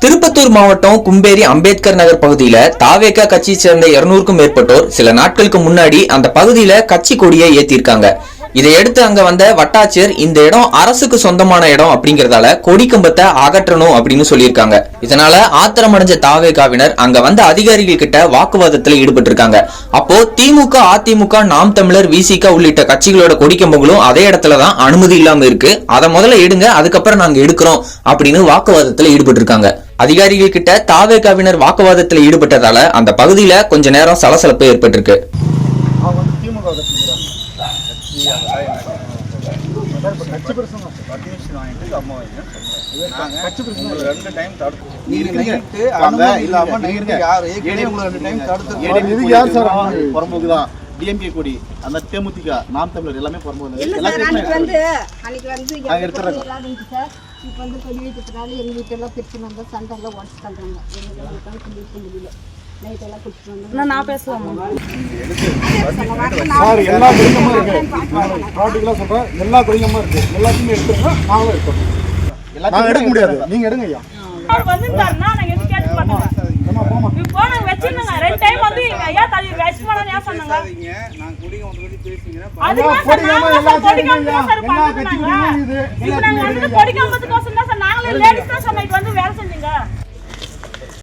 திருப்பத்தூர் மாவட்டம் கும்பேரி அம்பேத்கர் நகர் பகுதியில தாவேகா கட்சியை சேர்ந்த 200க்கும் மேற்பட்டோர் சில நாட்களுக்கு முன்னாடி அந்த பகுதியில கட்சி கொடியை ஏத்திருக்காங்க. இதையடுத்து அங்க வந்த வட்டாட்சியர் இந்த இடம் அரசுக்கு சொந்தமான இடம் அப்படிங்கறதால கொடி கம்பத்தை அகற்றணும் அப்படின்னு சொல்லியிருக்காங்க. இதனால ஆத்திரமடைஞ்ச தாவேகாவினர் அங்க வந்த அதிகாரிகள் கிட்ட வாக்குவாதத்துல ஈடுபட்டு இருக்காங்க. அப்போ திமுக, அதிமுக, நாம் தமிழர், விசிக உள்ளிட்ட கட்சிகளோட கொடி கம்பங்களும் அதே இடத்துலதான் அனுமதி இல்லாம இருக்கு, அதை முதல்ல எடுங்க, அதுக்கப்புறம் நாங்க எடுக்கிறோம் அப்படின்னு வாக்குவாதத்துல ஈடுபட்டு இருக்காங்க. அதிகாரிகள் கிட்ட தாவேகாவினர் வாக்குவாதத்தில் ஈடுபட்டதால அந்த பகுதியில கொஞ்ச நேரம் சலசலப்பு ஏற்பட்டிருக்கு. டிஎம்கே கொடி, அந்த தேமுதிக, நாம் தமிழர் எல்லாமே இப்போ வந்து கொடி வைக்கிறதுனால எங்கள் வீட்டெல்லாம் பிரிச்சு நம்ம சண்டெல்லாம் உடச்சு தள்ளுறாங்க. எங்களுக்கு சொல்லியிருக்க முடியல. நைட்டெல்லாம் குடிச்சிட்டு வந்து நான் பேசலாமா? எல்லா கொடிங்கம்மா இருக்கு, ப்ராக்டிக்கலாக சொல்கிறேன், எல்லா கொடிங்கம்மா இருக்கு, எல்லாத்தையுமே எடுத்துருங்க, நாங்களும் எடுத்துறோம். நாங்கள் எடுக்க முடியாது, நீங்கள் எடுங்க ஐயா. கொடிக்காமத்துக்கு வேலை செஞ்சீங்க.